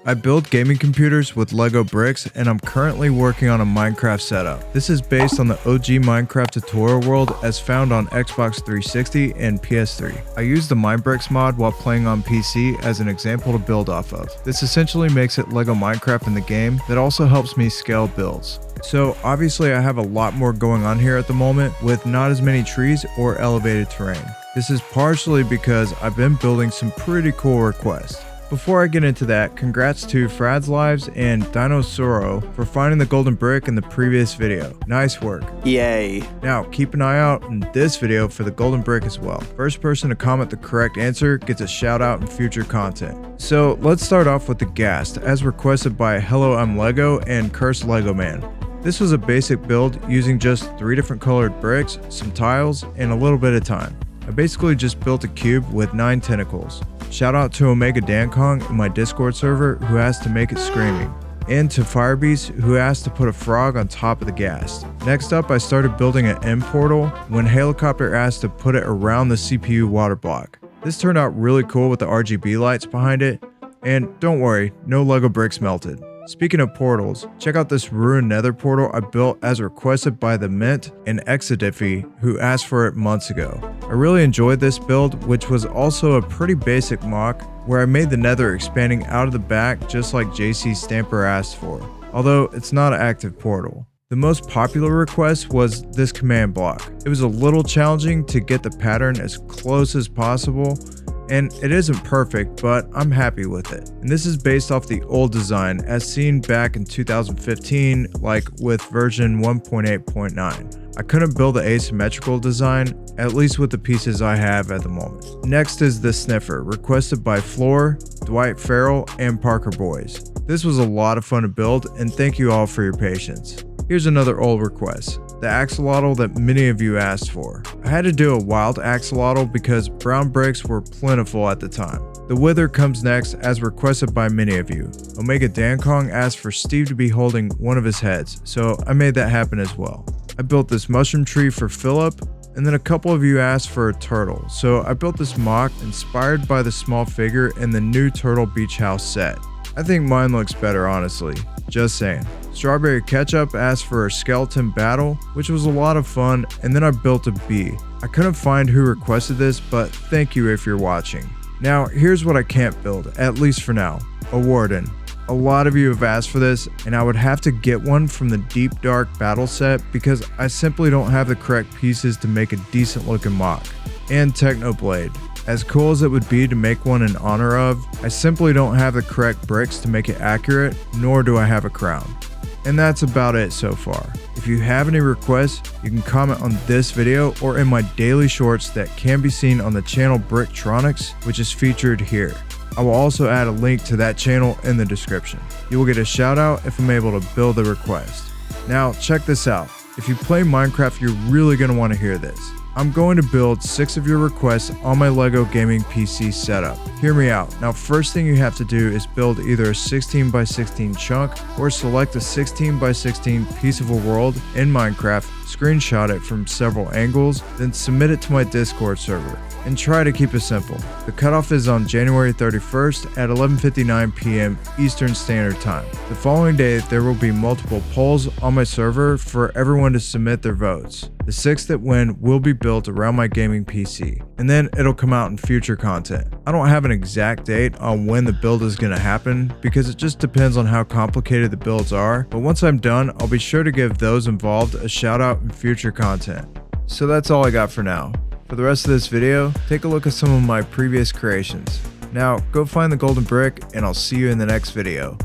I build gaming computers with Lego bricks, and I'm currently working on a Minecraft setup. This is based on the OG Minecraft tutorial world as found on Xbox 360 and PS3. I use the Minebricks mod while playing on PC as an example to build off of. This essentially makes it Lego Minecraft in the game that also helps me scale builds. So obviously I have a lot more going on here at the moment with not as many trees or elevated terrain. This is partially because I've been building some pretty cool requests. Before I get into that, congrats to Frad's Lives and Dinosauro for finding the golden brick in the previous video. Nice work. Yay. Now, keep an eye out in this video for the golden brick as well. First person to comment the correct answer gets a shout out in future content. So let's start off with the Ghast, as requested by Hello I'm Lego and Cursed Lego Man. This was a basic build using just 3 different colored bricks, some tiles, and a little bit of time. I basically just built a cube with 9 tentacles. Shout out to Omega Dankong in my Discord server who asked to make it screaming, and to Firebeast who asked to put a frog on top of the Ghast. Next up, I started building an end portal when Helicopter asked to put it around the CPU water block. This turned out really cool with the RGB lights behind it, and don't worry, no Lego bricks melted. Speaking of portals, check out this ruined Nether portal I built as requested by the Mint and Exodiffy who asked for it months ago. I really enjoyed this build, which was also a pretty basic mock where I made the Nether expanding out of the back just like JC Stamper asked for, although it's not an active portal. The most popular request was this command block. It was a little challenging to get the pattern as close as possible, and it isn't perfect, but I'm happy with it. And this is based off the old design as seen back in 2015, like with version 1.8.9. I couldn't build the asymmetrical design, at least with the pieces I have at the moment. Next is the Sniffer, requested by Floor, Dwight Farrell, and Parker Boys. This was a lot of fun to build, and thank you all for your patience. Here's another old request, the Axolotl that many of you asked for. I had to do a wild Axolotl because brown bricks were plentiful at the time. The Wither comes next as requested by many of you. Omega Dankong asked for Steve to be holding one of his heads, so I made that happen as well. I built this mushroom tree for Philip, and then a couple of you asked for a turtle, so I built this mock inspired by the small figure in the new Turtle Beach House set. I think mine looks better honestly, just saying. Strawberry Ketchup asked for a skeleton battle, which was a lot of fun, and then I built a bee. I couldn't find who requested this, but thank you if you're watching. Now, here's what I can't build, at least for now, a warden. A lot of you have asked for this, and I would have to get one from the Deep Dark battle set because I simply don't have the correct pieces to make a decent looking mock. And Technoblade. As cool as it would be to make one in honor of, I simply don't have the correct bricks to make it accurate, nor do I have a crown. And that's about it so far. If you have any requests, you can comment on this video or in my daily shorts that can be seen on the channel Bricktronics, which is featured here. I will also add a link to that channel in the description. You will get a shout out if I'm able to build a request. Now check this out. If you play Minecraft, you're really going to want to hear this. I'm going to build 6 of your requests on my Lego gaming PC setup. Hear me out. Now first thing you have to do is build either a 16x16 chunk or select a 16x16 piece of a world in Minecraft, screenshot it from several angles, then submit it to my Discord server. And try to keep it simple. The cutoff is on January 31st at 11:59 p.m. Eastern Standard Time. The following day, there will be multiple polls on my server for everyone to submit their votes. The 6 that win will be built around my gaming PC, and then it'll come out in future content. I don't have an exact date on when the build is going to happen because it just depends on how complicated the builds are, but once I'm done, I'll be sure to give those involved a shout out in future content. So that's all I got for now. For the rest of this video, take a look at some of my previous creations. Now, go find the golden brick, and I'll see you in the next video.